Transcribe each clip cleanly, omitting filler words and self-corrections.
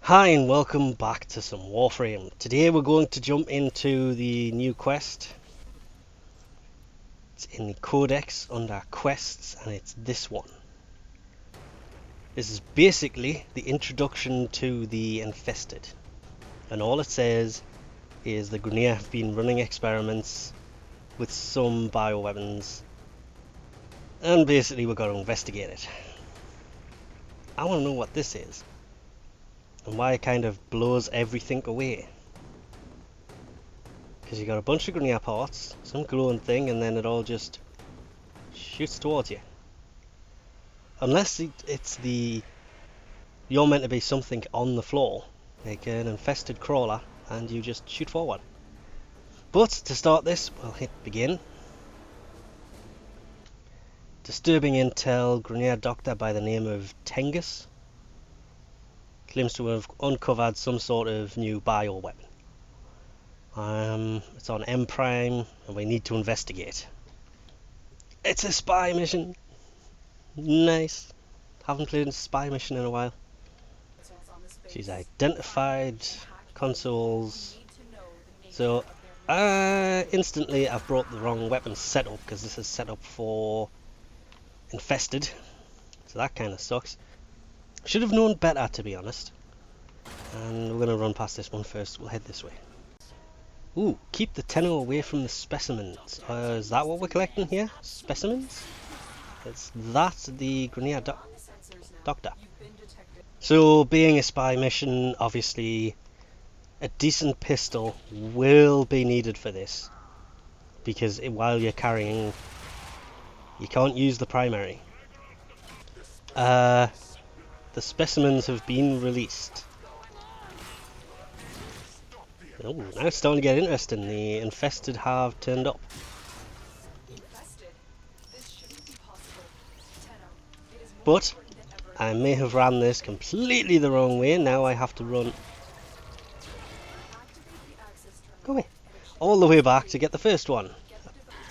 Hi and welcome back to some Warframe. Today we're going to jump into the new quest. It's in the codex under quests and it's this one. This is basically the introduction to the Infested. And all it says is the Grineer have been running experiments with some bioweapons. And basically we're going to investigate it. I want to know what this is. And why it kind of blows everything away. Because you got a bunch of Grineer parts, some glowing thing, and then it all just shoots towards you. Unless it's you're meant to be something on the floor, like an infested crawler, and you just shoot forward. But to start this, we'll hit begin. Disturbing intel, Grineer doctor by the name of Tengus claims to have uncovered some sort of new bioweapon. It's on M Prime, and we need to investigate. It's a spy mission. Nice. Haven't played a spy mission in a while. She's identified consoles. So instantly I've brought the wrong weapon setup because this is set up for Infested. So that kind of sucks. Should have known better, to be honest. And we're going to run past this one first. We'll head this way. Ooh, keep the tenno away from the specimens. Is that what we're collecting here? Specimens? Is that the Grineer doctor? So, being a spy mission, obviously a decent pistol will be needed for this. Because while you're carrying, you can't use the primary. The specimens have been released. Oh, now it's starting to get interesting. The Infested have turned up. But I may have ran this completely the wrong way. Now I have to run all the way back to get the first one.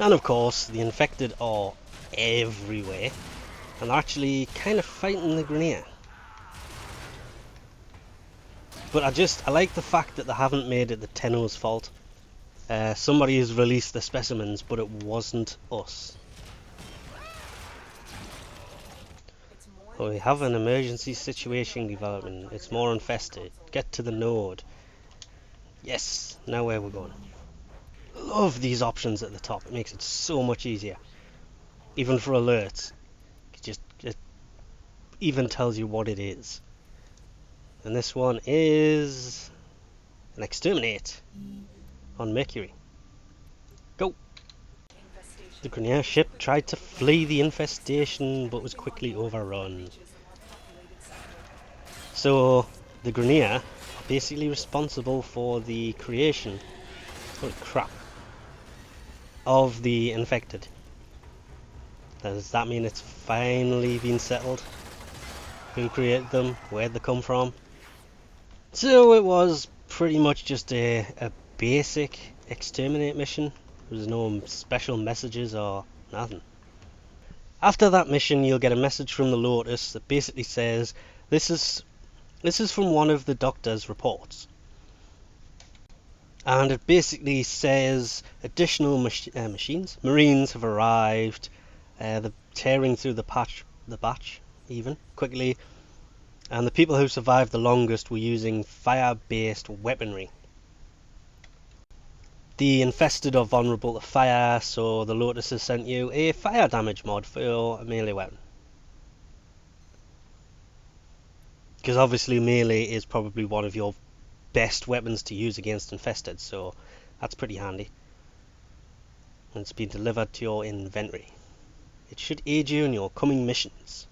And of course, the Infected are everywhere. And they're actually kind of fighting the Grineer. But I like the fact that they haven't made it the Tenno's fault. Somebody has released the specimens, but it wasn't us. Oh, we have an emergency situation developing. It's more infested. Get to the node. Yes, now where we're going. Love these options at the top. It makes it so much easier. Even for alerts. It even tells you what it is. And this one is an exterminate on Mercury. Go! The Grineer ship tried to flee the infestation but was quickly overrun. So the Grineer are basically responsible for the creation, holy crap, of the Infected. Does that mean it's finally been settled? Who created them? Where'd they come from? So it was pretty much just a basic exterminate mission. There was no special messages or nothing. After that mission you'll get a message from the Lotus that basically says this is from one of the doctor's reports. And it basically says additional Marines have arrived. They're tearing through the batch even quickly. And the people who survived the longest were using fire-based weaponry. The Infested are vulnerable to fire, so the Lotus has sent you a fire damage mod for your melee weapon. Because obviously melee is probably one of your best weapons to use against Infested, so that's pretty handy. And it's been delivered to your inventory. It should aid you in your coming missions.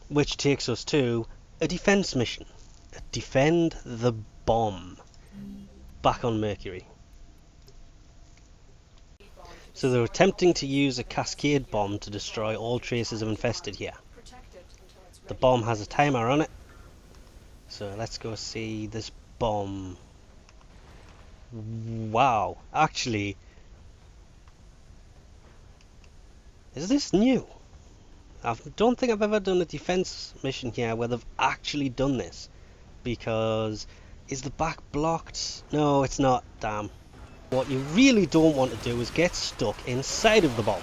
Which takes us to a defense mission. Defend the bomb. Back on Mercury. So they're attempting to use a cascade bomb to destroy all traces of Infested here. The bomb has a timer on it. So let's go see this bomb. Wow, actually, is this new? I don't think I've ever done a defense mission here where they've actually done this. because... Is the back blocked? No, it's not. Damn. What you really don't want to do is get stuck inside of the bomb.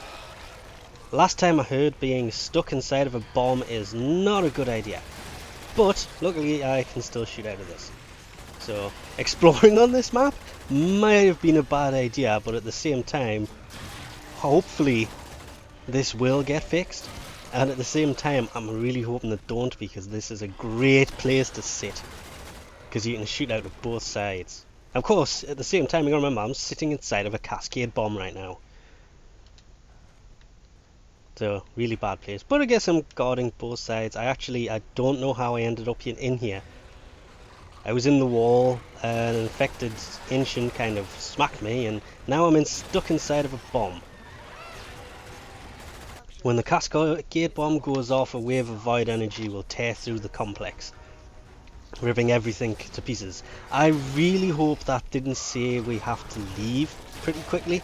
Last time I heard being stuck inside of a bomb is not a good idea. But luckily I can still shoot out of this. So exploring on this map might have been a bad idea, but at the same time, hopefully this will get fixed. And at the same time, I'm really hoping it don't, because this is a great place to sit. Because you can shoot out of both sides. Of course, at the same time, you gotta remember, I'm sitting inside of a cascade bomb right now. So, really bad place. But I guess I'm guarding both sides. I don't know how I ended up in here. I was in the wall, and an infected ancient kind of smacked me, and now I'm stuck inside of a bomb. When the cascade bomb goes off, a wave of void energy will tear through the complex, ripping everything to pieces. I really hope that didn't say we have to leave pretty quickly.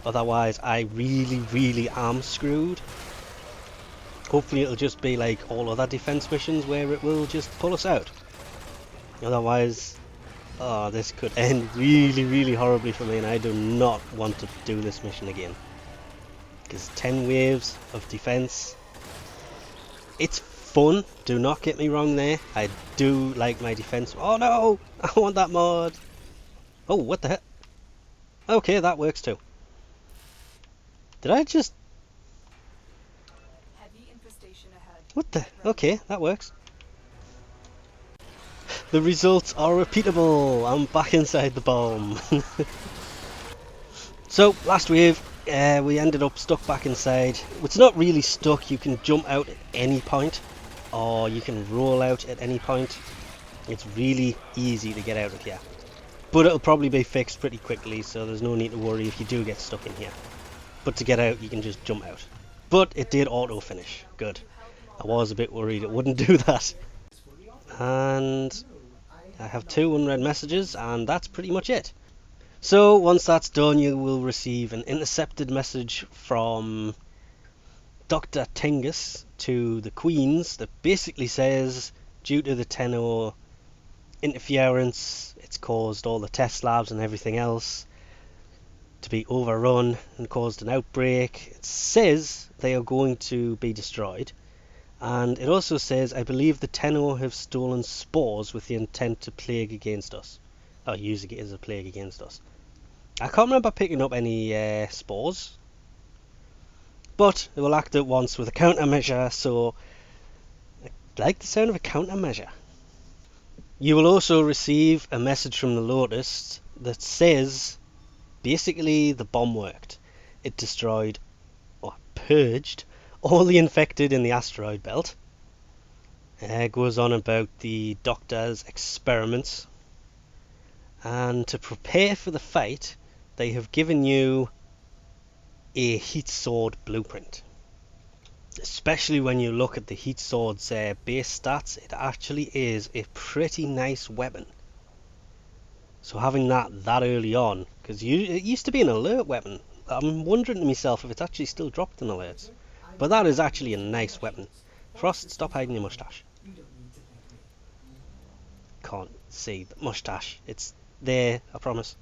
Otherwise, I really am screwed. Hopefully it'll just be like all other defense missions where it will just pull us out. Otherwise, oh, this could end really horribly for me, and I do not want to do this mission again. Because 10 waves of defense, it's fun, do not get me wrong there. I do like my defense. Oh no, I want that mod. Oh, what the heck? Okay, that works too. Did I just... Heavy infestation ahead. What the... Okay, that works. The results are repeatable. I'm back inside the bomb. So, last wave, we ended up stuck back inside. It's not really stuck. You can jump out at any point, or you can roll out at any point. It's really easy to get out of here. But it'll probably be fixed pretty quickly, so there's no need to worry if you do get stuck in here. But to get out, you can just jump out. But it did auto finish. Good. I was a bit worried it wouldn't do that. And I have 2 unread messages, and that's pretty much it. So once that's done, you will receive an intercepted message from Dr. Tengus to the Queens that basically says, due to the Tenno interference, it's caused all the test labs and everything else to be overrun and caused an outbreak. It says they are going to be destroyed, and it also says, I believe the Tenno have stolen spores with the intent to plague against us, or use it as a plague against us. I can't remember picking up any spores, but it will act at once with a countermeasure, so I like the sound of a countermeasure. You will also receive a message from the Lotus that says basically the bomb worked. It destroyed, or purged, all the infected in the asteroid belt. It goes on about the Doctor's experiments. And to prepare for the fight, they have given you a heat sword blueprint. Especially when you look at the heat sword's base stats, it actually is a pretty nice weapon. So having that early on, because it used to be an alert weapon. I'm wondering to myself if it's actually still dropped in alerts. But that is actually a nice weapon. Frost, stop hiding your mustache. Can't see the mustache. It's there, I promise.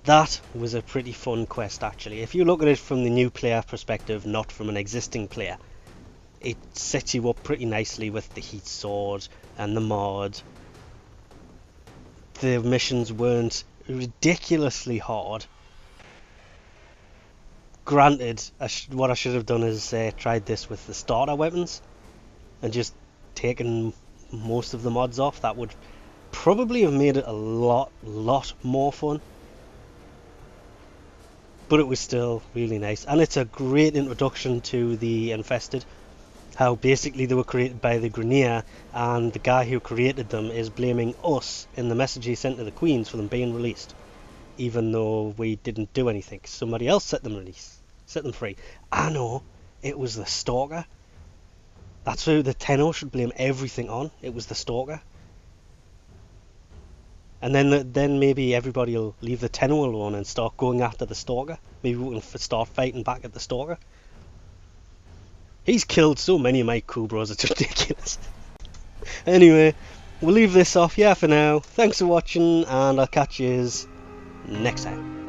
That was a pretty fun quest actually. If you look at it from the new player perspective, not from an existing player, it sets you up pretty nicely with the heat sword and the mod. The missions weren't ridiculously hard. Granted, what I should have done is tried this with the starter weapons and just taken most of the mods off. That would probably have made it a lot more fun. But it was still really nice, and it's a great introduction to the Infested. How basically they were created by the Grenier, and the guy who created them is blaming us in the message he sent to the Queens for them being released, even though we didn't do anything. Somebody else set them free. I know, it was the Stalker. That's who the Tenno should blame everything on. It was the Stalker. And then maybe everybody will leave the Tenno alone and start going after the Stalker. Maybe we can start fighting back at the Stalker. He's killed so many of my cool bros, it's ridiculous. Anyway, we'll leave this off here for now. Thanks for watching, and I'll catch you next time.